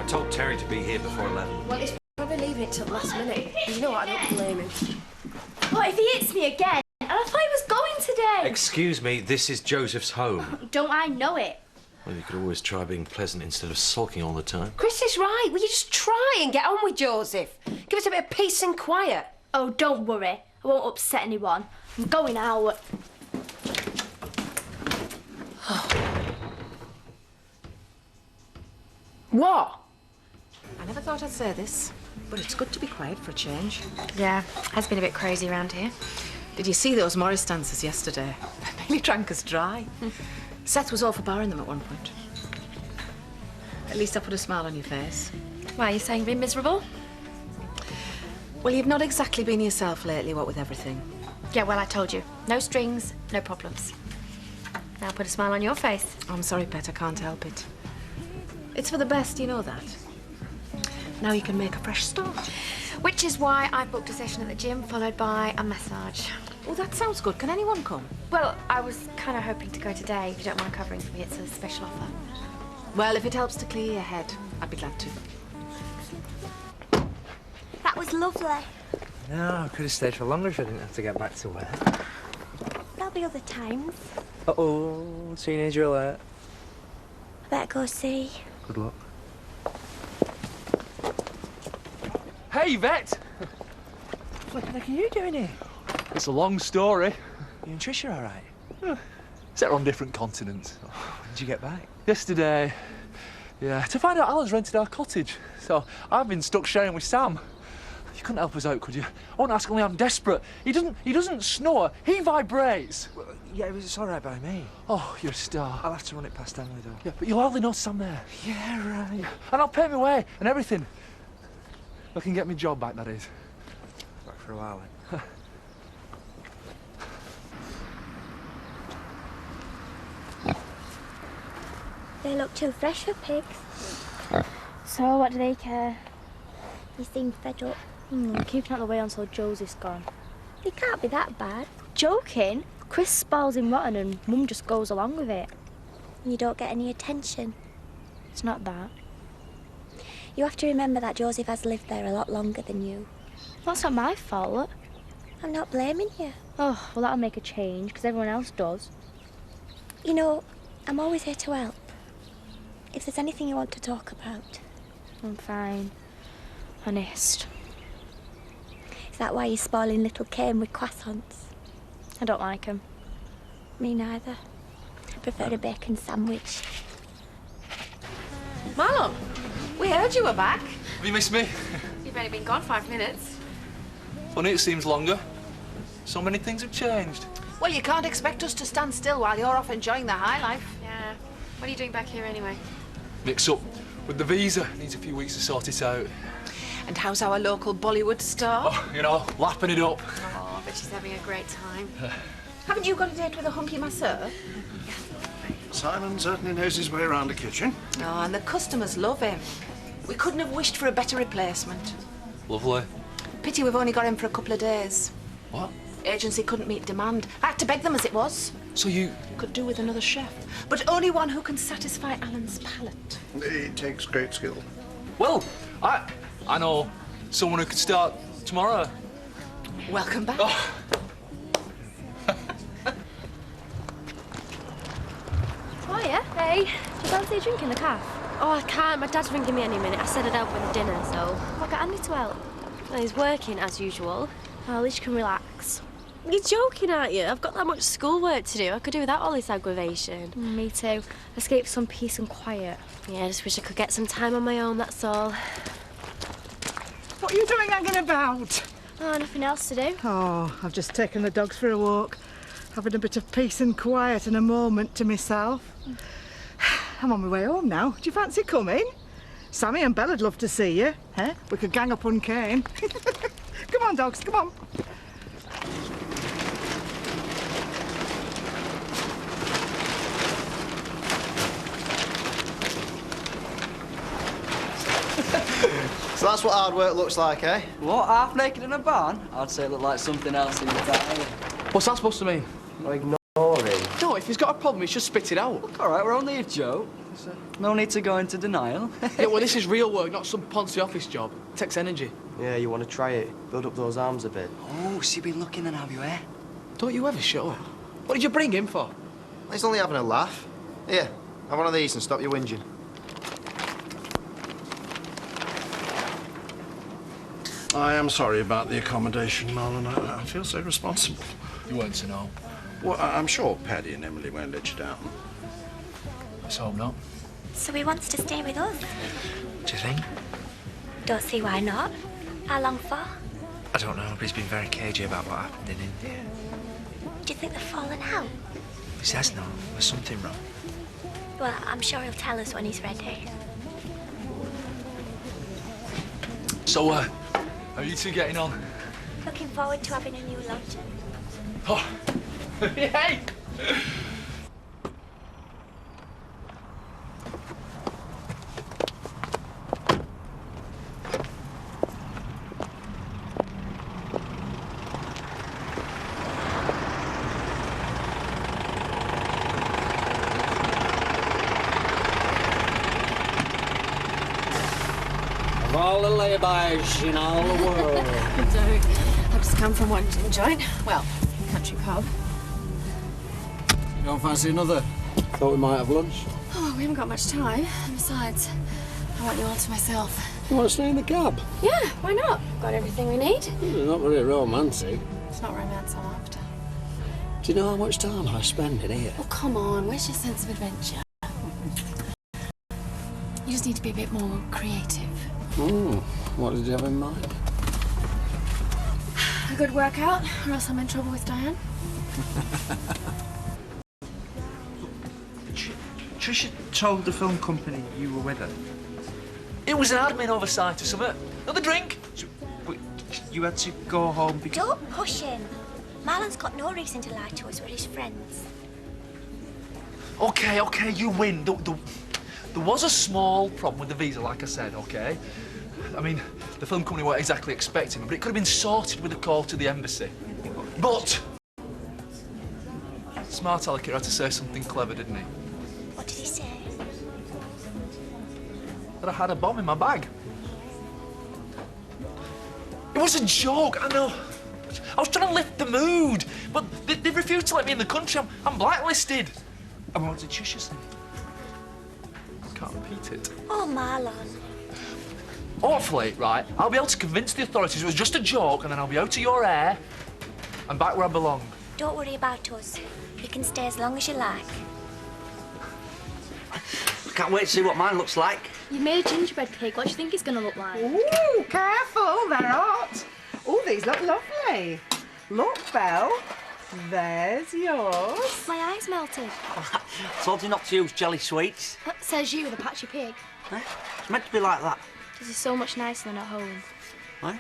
told Terry to be here before 11. Well, he's probably leaving it till the last minute. You know what, I don't blame him. What if he hits me again? And I thought he was going today. Excuse me, this is Joseph's home. Don't I know it? Well, you could always try being pleasant instead of sulking all the time. Chris is right. Will you just try and get on with Joseph? Give us a bit of peace and quiet. Oh, don't worry. I won't upset anyone. I'm going out. What? I never thought I'd say this, but it's good to be quiet for a change. Yeah, has been a bit crazy around here. Did you see those Morris dancers yesterday? They nearly drank us dry. Seth was all for barring them at one point. At least I put a smile on your face. Why, are you saying you've been miserable? Well, you've not exactly been yourself lately, what with everything. Yeah, well, I told you. No strings, no problems. Now put a smile on your face. I'm sorry, Pet, I can't help it. It's for the best, you know that. Now you can make a fresh start. Which is why I booked a session at the gym, followed by a massage. Oh, that sounds good. Can anyone come? Well, I was kind of hoping to go today, if you don't mind covering for me. It's a special offer. Well, if it helps to clear your head, I'd be glad to. That was lovely. No, I could have stayed for longer if I didn't have to get back to work. There'll be other times. Uh-oh, teenager alert. I better go see. Good luck. Hey, vet! What the heck are you doing here? It's a long story. You and Trish are all right? Except we're on different continents. When did you get back? Yesterday, yeah, to find out Alan's rented our cottage. So I've been stuck sharing with Sam. You couldn't help us out, could you? I won't ask, only I'm desperate. He doesn't snore, he vibrates. Well, yeah, it's all right by me. Oh, you're a star. I'll have to run it past Emily, though. Yeah, but you'll hardly know Sam there. Yeah, right. And I'll pay my way and everything. I can get my job back, that is. Back for a while, then. They look too fresh for pigs. So, what do they care? You seem fed up. Keeping out the way until Josie's gone. It can't be that bad. Joking? Chris spoils him rotten and Mum just goes along with it. You don't get any attention. It's not that. You have to remember that Joseph has lived there a lot longer than you. That's not my fault. I'm not blaming you. Oh, well, that'll make a change, because everyone else does. You know, I'm always here to help. If there's anything you want to talk about. I'm fine. Honest. Is that why you're spoiling little Kane with croissants? I don't like them. Me neither. I prefer a bacon sandwich. Marlon, we heard you were back. Have you missed me? You've only been gone 5 minutes. Funny it seems longer. So many things have changed. Well, you can't expect us to stand still while you're off enjoying the high life. Yeah. What are you doing back here anyway? Mix up with the visa. Needs a few weeks to sort it out. And how's our local Bollywood star? Oh, you know, lapping it up. Oh, but she's having a great time. Haven't you got a date with a hunky masseur? Simon certainly knows his way around a kitchen. Oh, and the customers love him. We couldn't have wished for a better replacement. Lovely. Pity we've only got him for a couple of days. What? Agency couldn't meet demand. I had to beg them as it was. So you... Could do with another chef, but only one who can satisfy Alan's palate. It takes great skill. Well, I know someone who could start tomorrow. Welcome back. Oh. Oh, yeah? Hey, do you fancy a drink in the cafe? Oh, I can't. My dad's ringing me any minute. I said I'd help with dinner, so... I'll get Andy to help. Well, he's working, as usual. Oh, at least you can relax. You're joking, aren't you? I've got that much schoolwork to do. I could do without all this aggravation. Me too. Escape some peace and quiet. Yeah, I just wish I could get some time on my own, that's all. What are you doing hanging about? Oh, nothing else to do. Oh, I've just taken the dogs for a walk, having a bit of peace and quiet and a moment to myself. I'm on my way home now. Do you fancy coming? Sammy and Bella'd love to see you. Eh? We could gang up on Kane. Come on, dogs, come on. So that's what hard work looks like, eh? What, half naked in a barn? I'd say it looked like something else in your diary. What's that supposed to mean? Ignore him. No, if he's got a problem, he should spit it out. Look, all right, we're only a joke. No need to go into denial. Yeah, well, this is real work, not some Ponzi office job. Takes energy. Yeah, you want to try it? Build up those arms a bit. Oh, so you've been looking and have you, eh? Don't you ever shut up. What did you bring him for? He's only having a laugh. Here, have one of these and stop your whinging. I am sorry about the accommodation, Marlon. I feel so responsible. You weren't to know. Well, I'm sure Paddy and Emily won't let you down. Let's hope not. So he wants to stay with us? Do you think? Don't see why not. How long for? I don't know, but he's been very cagey about what happened in India. Do you think they've fallen out? He says no, there's something wrong. Well, I'm sure he'll tell us when he's ready. So, how are you two getting on? Looking forward to having a new lodger. Oh, hey! Of all the lay-bys in all the world. Don't. I've just come from one gin joint. Well, country pub. You don't fancy another? Thought we might have lunch. Oh, we haven't got much time. And besides, I want you all to myself. You want to stay in the cab? Yeah, why not? Got everything we need. Not very romantic. It's not romance I'm after. Do you know how much time I spend in here? Oh, come on. Where's your sense of adventure? You just need to be a bit more creative. What did you have in mind? A good workout, or else I'm in trouble with Diane. Trisha told the film company you were with her. It was an admin oversight or something. Another drink? So, but you had to go home because... Don't push him. Marlon's got no reason to lie to us. We're his friends. Okay, you win. There was a small problem with the visa, like I said, okay? I mean, the film company weren't exactly expecting me, but it could have been sorted with a call to the embassy. But smart Alec had to say something clever, didn't he? What did he say? That I had a bomb in my bag. It was a joke, I know. I was trying to lift the mood, but they refused to let me in the country. I'm blacklisted. And what did Trisha say? Can't repeat it. Oh, Marlon. Hopefully, right, I'll be able to convince the authorities it was just a joke, and then I'll be out of your hair and back where I belong. Don't worry about us. You can stay as long as you like. I can't wait to see what mine looks like. You made a gingerbread cake. What do you think it's going to look like? Ooh, careful, they're hot. Oh, these look lovely. Look, Belle, there's yours. My eyes melted. I told you not to use jelly sweets. Says you, the patchy pig. Eh? It's meant to be like that. This is so much nicer than at home. Eh?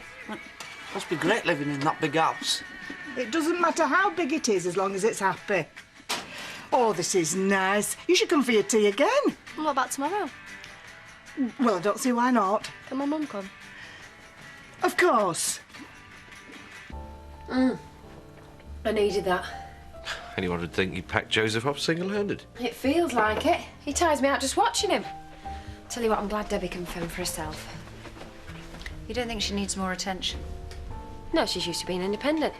Must be great living in that big house. It doesn't matter how big it is as long as it's happy. Oh, this is nice. You should come for your tea again. And what about tomorrow? Well, I don't see why not. Can my mum come? Of course. I needed that. Anyone would think you packed Joseph up single-handed. It feels like it. He tires me out just watching him. Tell you what, I'm glad Debbie can fend for herself. You don't think she needs more attention? No, she's used to being independent.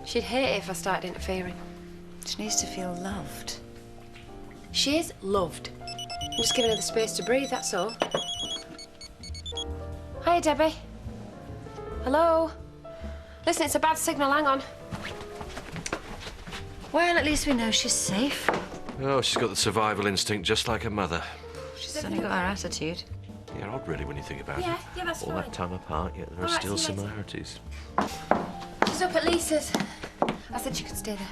She'd hate it if I started interfering. She needs to feel loved. She is loved. I'm just giving her the space to breathe, that's all. Hi, Debbie. Hello? Listen, it's a bad signal, hang on. Well, at least we know she's safe. Oh, she's got the survival instinct just like her mother. She's only got her attitude. Yeah, odd really when you think about it. Yeah, that's All fine. that time apart, yet there are All right, still see you later. similarities. She's up at Lisa's. I said she could stay there.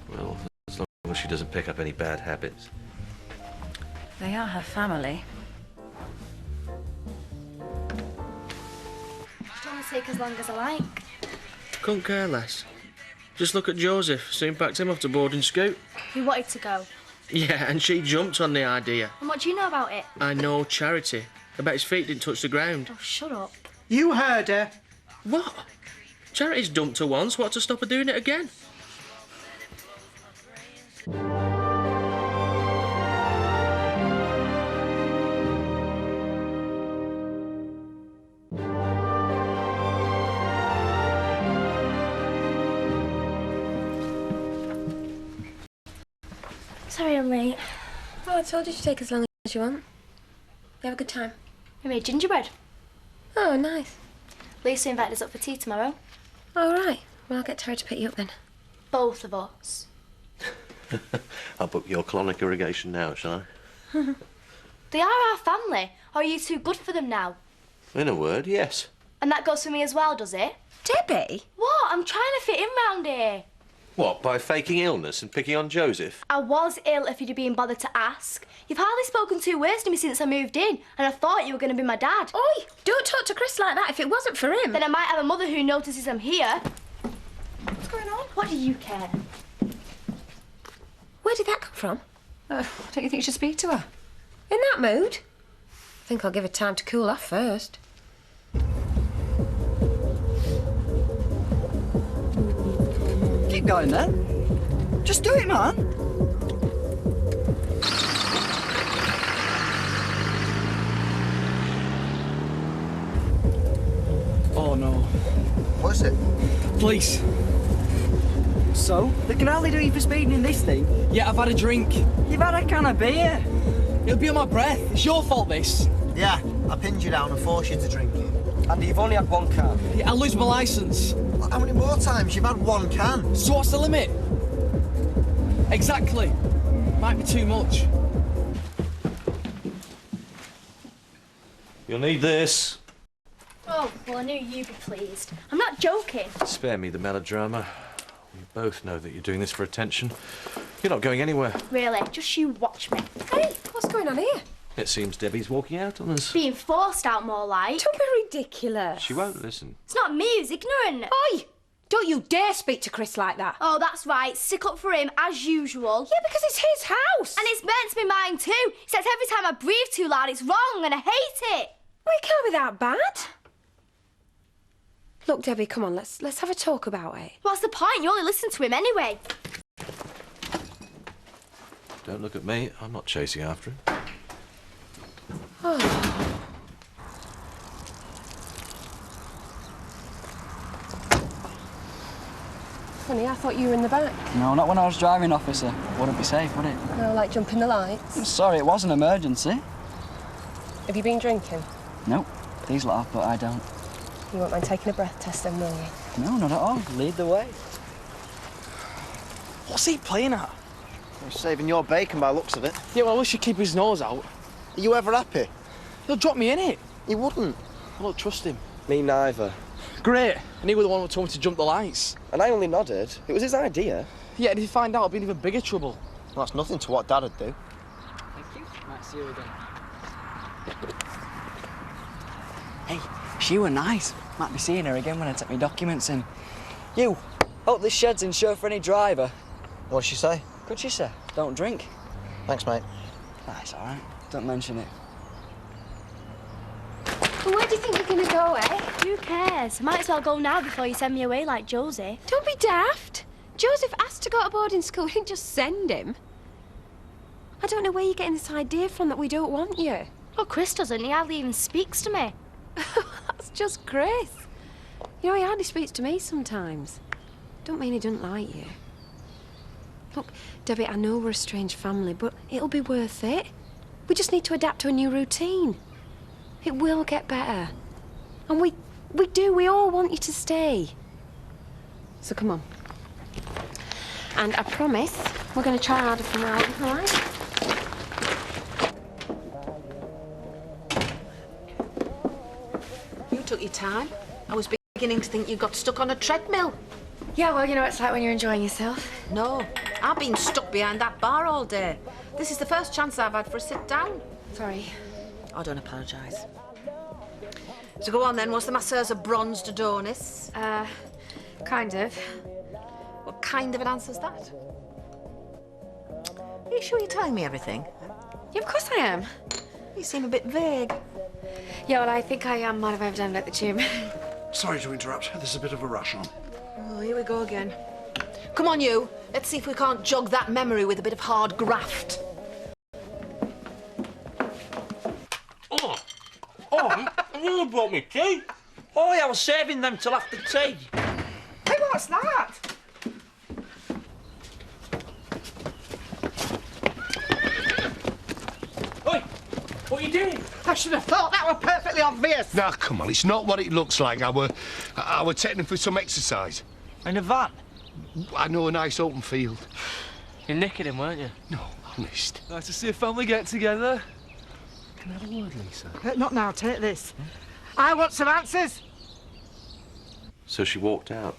Well, as long as she doesn't pick up any bad habits. They are her family. I want to take as long as I like. Couldn't care less. Just look at Joseph. Soon packed him off to boarding scoot. He wanted to go. Yeah, and she jumped on the idea. And what do you know about it? I know Charity. I bet his feet didn't touch the ground. Oh, shut up. You heard her. What? Charity's dumped her once. What's to stop her doing it again? Sorry I'm late. Oh, I told you to take as long as you want. You have a good time. We made gingerbread. Oh, nice. Lisa invited us up for tea tomorrow. All right. Well, I'll get Terry to pick you up then. Both of us. I'll book your colonic irrigation now, shall I? They are our family. Or are you too good for them now? In a word, yes. And that goes for me as well, does it? Debbie? What? I'm trying to fit in round here. What, by faking illness and picking on Joseph? I was ill if you'd have been bothered to ask. You've hardly spoken 2 words to me since I moved in, and I thought you were going to be my dad. Oi, don't talk to Chris like that. If it wasn't for him... Then I might have a mother who notices I'm here. What's going on? What do you care? Where did that come from? Don't you think you should speak to her? In that mood? I think I'll give her time to cool off first. Keep going then. Just do it, man. Oh no. What is it? Police. So? They can hardly do you for speeding in this thing. Yeah, I've had a drink. You've had a can of beer. It'll be on my breath. It's your fault, this. Yeah, I pinned you down and forced you to drink it. And you've only had 1 can. Yeah, I'll lose my licence. How many more times? You've had 1 can. So what's the limit? Exactly. Might be too much. You'll need this. Oh, well, I knew you'd be pleased. I'm not joking. Spare me the melodrama. We both know that you're doing this for attention. You're not going anywhere. Really, just you watch me. Hey, what's going on here? It seems Debbie's walking out on us. Being forced out more like. Don't be ridiculous. She won't listen. It's not me who's ignorant. Oi! Don't you dare speak to Chris like that. Oh, that's right. Stick up for him, as usual. Yeah, because it's his house. And it's meant to be mine too. He says every time I breathe too loud, it's wrong, and I hate it. Well, it can't be that bad. Look, Debbie, come on, let's have a talk about it. What's the point? You only listen to him anyway. Don't look at me. I'm not chasing after him. Oh. Funny, I thought you were in the back. No, not when I was driving, officer. Wouldn't be safe, would it? No, like jumping the lights. I'm sorry, it was an emergency. Have you been drinking? Nope. These lot have, but I don't. You won't mind taking a breath test then, will you? No, not at all. Lead the way. What's he playing at? I'm saving your bacon by the looks of it. Yeah, well, I wish he'd keep his nose out. Are you ever happy? He'll drop me in it. He wouldn't. I don't trust him. Me neither. Great. And he was the one who told me to jump the lights. And I only nodded. It was his idea. Yeah, and if he find out, I'll be in even bigger trouble. Well, that's nothing to what Dad'd do. Thank you. Might see you again. Hey, she were nice. Might be seeing her again when I take my documents in. You, hope this shed's insured for any driver. What'd she say? Good, she say. Don't drink. Thanks, mate. That's all right. Don't mention it. Well, where do you think you're going to go, eh? Who cares? I might as well go now before you send me away like Josie. Don't be daft. Joseph asked to go to boarding school. We didn't just send him. I don't know where you're getting this idea from that we don't want you. Well, Chris doesn't. He hardly even speaks to me. That's just Chris. You know, he hardly speaks to me sometimes. Don't mean he doesn't like you. Look, Debbie, I know we're a strange family, but it'll be worth it. We just need to adapt to a new routine. It will get better. And we all want you to stay. So come on. And I promise we're going to try harder from now on, all right? You took your time. I was beginning to think you got stuck on a treadmill. Yeah, well, you know what it's like when you're enjoying yourself. No, I've been stuck behind that bar all day. This is the first chance I've had for a sit down. Sorry. Oh, don't apologise. So go on then, was the masseuse a bronzed Adonis? Kind of. What kind of an answer's that? Are you sure you're telling me everything? Yeah, of course I am. You seem a bit vague. Yeah, well, I think I might have overdone it at the gym. Sorry to interrupt. There's a bit of a rush on. Oh, here we go again. Come on, you. Let's see if we can't jog that memory with a bit of hard graft. Oh, you brought me tea. Oh, yeah, I was saving them till after tea. Hey, what's that? did. I should have thought that were perfectly obvious. Now, come on, it's not what it looks like. I were taking him for some exercise. In a van? I know a nice open field. You're nicking him, weren't you? No, honest. Nice to see a family get together. Can I have a word, Lisa? Not now, take this. I want some answers. So she walked out.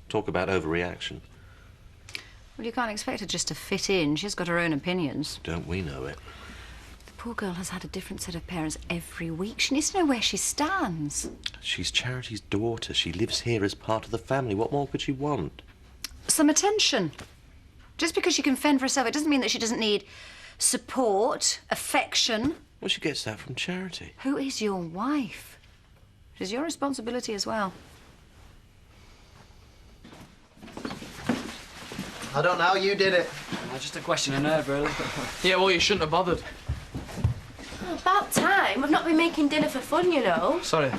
Talk about overreaction. Well, you can't expect her just to fit in. She's got her own opinions. Don't we know it? The poor girl has had a different set of parents every week. She needs to know where she stands. She's Charity's daughter. She lives here as part of the family. What more could she want? Some attention. Just because she can fend for herself, it doesn't mean that she doesn't need support, affection. Well, she gets that from Charity. Who is your wife? It is your responsibility as well. I don't know, you did it. Just a question of nerve, really. Yeah, well, you shouldn't have bothered. About time. We've not been making dinner for fun, you know. Sorry.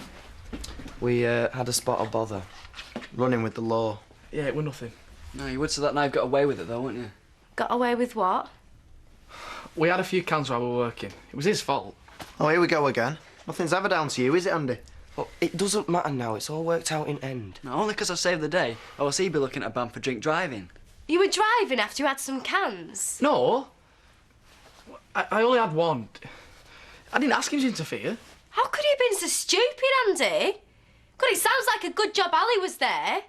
We had a spot of bother. Running with the law. Yeah, it was nothing. No, you would say that now you've got away with it, though, wouldn't you? Got away with what? We had a few cans while we were working. It was his fault. Oh, here we go again. Nothing's ever down to you, is it, Andy? Well, it doesn't matter now. It's all worked out in end. No, only because I saved the day. Or else he'd be looking at a ban for drink driving. You were driving after you had some cans? No. I only had one. I didn't ask him to interfere. How could he have been so stupid, Andy? God, it sounds like a good job Ali was there.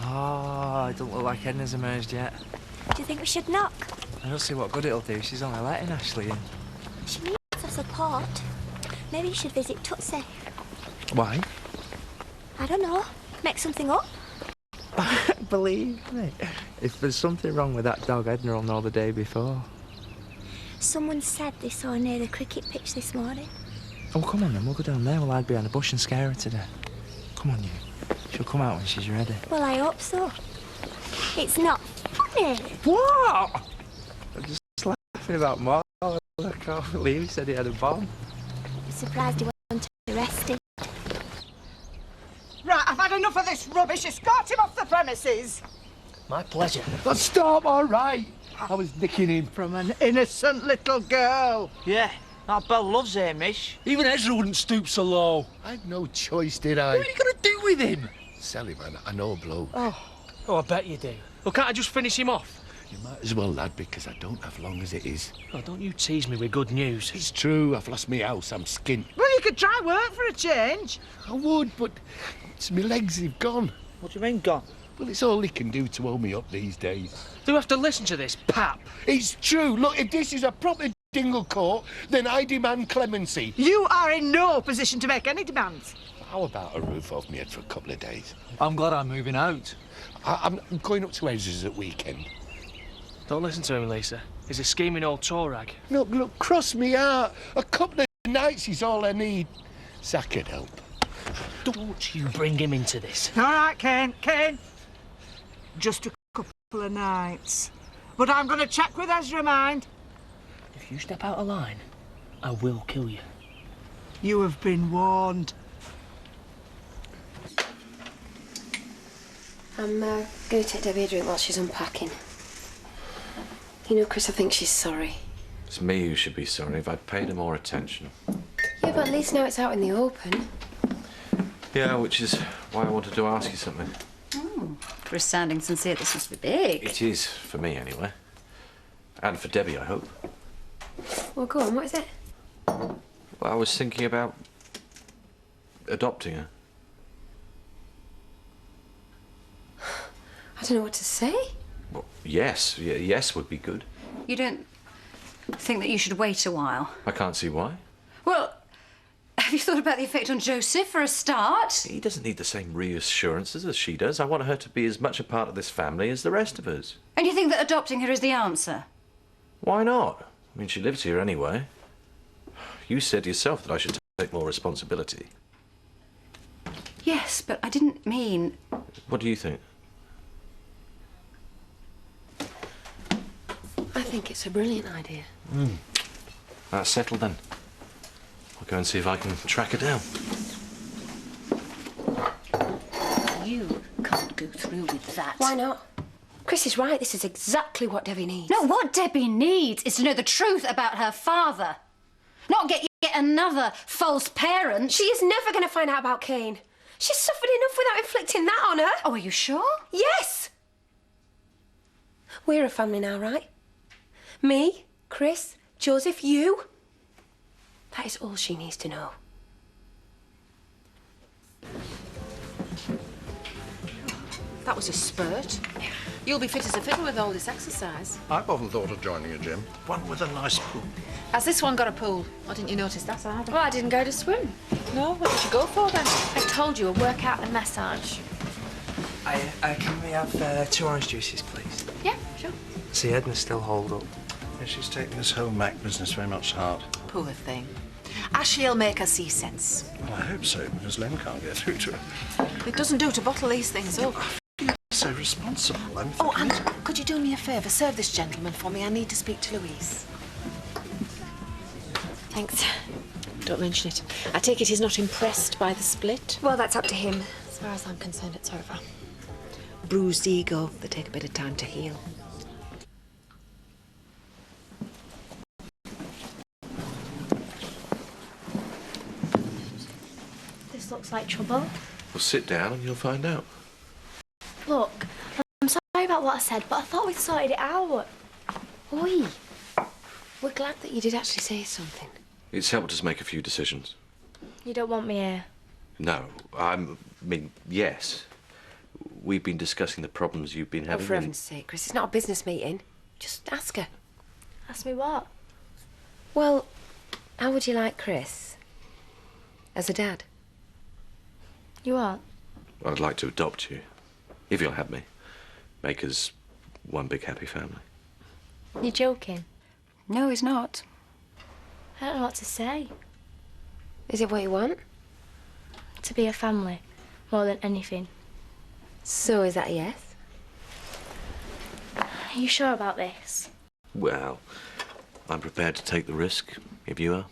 Oh, it don't look like Edna's emerged yet. Do you think we should knock? I don't see what good it'll do. She's only letting Ashley in. She needs our support. Maybe you should visit Tootsie. Why? I don't know. Make something up. Believe me. If there's something wrong with that dog, Edna will know the day before. Someone said they saw her near the cricket pitch this morning. Oh, come on then. We'll go down there. We'll hide behind a bush and scare her to death. Come on, you. She'll come out when she's ready. Well, I hope so. It's not funny. What? I'm just laughing about Mark. I can't believe he said he had a bomb. I'm surprised he wasn't arrested. Right, I've had enough of this rubbish. Escort him off the premises. My pleasure. Oh, stop, all right. I was nicking him. From an innocent little girl. Yeah, that Belle loves Hamish. Even Ezra wouldn't stoop so low. I had no choice, did I? What are you going to do with him? Sell him, I know a bloke. Oh, I bet you do. Well, can't I just finish him off? You might as well, lad, because I don't have long as it is. Oh, don't you tease me with good news. It's true, I've lost my house, I'm skint. Well, you could try work for a change. I would, but it's my legs, they've gone. What do you mean, gone? Well, it's all he can do to hold me up these days. Do you have to listen to this, pap? It's true. Look, if this is a proper dingle court, then I demand clemency. You are in no position to make any demands. How about a roof over my head for a couple of days? I'm glad I'm moving out. I'm going up to Ezra's at weekend. Don't listen to him, Lisa. He's a scheming old tour rag. Look, cross me out. A couple of nights is all I need. Zach could help. Don't you bring him into this. All right, Kane. Just a couple of nights. But I'm going to check with Ezra, mind. If you step out of line, I will kill you. You have been warned. I'm going to take Debbie a drink while she's unpacking. You know, Chris, I think she's sorry. It's me who should be sorry if I'd paid her more attention. Yeah, but at least now it's out in the open. Yeah, which is why I wanted to ask you something. For a sounding sincere, this must be big. It is, for me anyway. And for Debbie, I hope. Well, go on, what is it? Well, I was thinking about adopting her. I don't know what to say. Well, yes would be good. You don't think that you should wait a while? I can't see why. Well, have you thought about the effect on Joseph for a start? He doesn't need the same reassurances as she does. I want her to be as much a part of this family as the rest of us. And you think that adopting her is the answer? Why not? I mean, she lives here anyway. You said yourself that I should take more responsibility. Yes, but I didn't mean... What do you think? I think it's a brilliant idea. That's settled then. I'll go and see if I can track her down. You can't go through with that. Why not? Chris is right. This is exactly what Debbie needs. No, what Debbie needs is to know the truth about her father. Not get another false parent. She is never going to find out about Kane. She's suffered enough without inflicting that on her. Oh, are you sure? Yes. We're a family now, right? Me, Chris, Joseph, you. That is all she needs to know. That was a spurt. You'll be fit as a fiddle with all this exercise. I've often thought of joining a gym. One with a nice pool. Has this one got a pool? Or didn't you notice that either? Well, I didn't go to swim. No? What did you go for then? I told you, a workout and massage. Can we have 2 orange juices, please? Yeah, sure. See, Edna's still holed up. Yeah, she's taking this whole Mac business very much to heart. Poor thing. Ashley'll make her see sense. Well, I hope so, because Len can't get through to her. It doesn't do to bottle these things up. So responsible. Oh, and could you do me a favour? Serve this gentleman for me. I need to speak to Louise. Thanks. Don't mention it. I take it he's not impressed by the split? Well, that's up to him. As far as I'm concerned, it's over. Bruised ego. They take a bit of time to heal. This looks like trouble. Well, sit down and you'll find out. Look, I'm sorry about what I said, but I thought we'd sorted it out. Oi. We're glad that you did actually say something. It's helped us make a few decisions. You don't want me here. No, I mean, yes. We've been discussing the problems you've been Oh, having. for heaven's sake, Chris, it's not a business meeting. Just ask her. Ask me what? Well, how would you like Chris? As a dad? You what? I'd like to adopt you, if you'll have me. Make us one big happy family. You're joking? No, he's not. I don't know what to say. Is it what you want? To be a family, more than anything. So is that a yes? Are you sure about this? Well, I'm prepared to take the risk, if you are.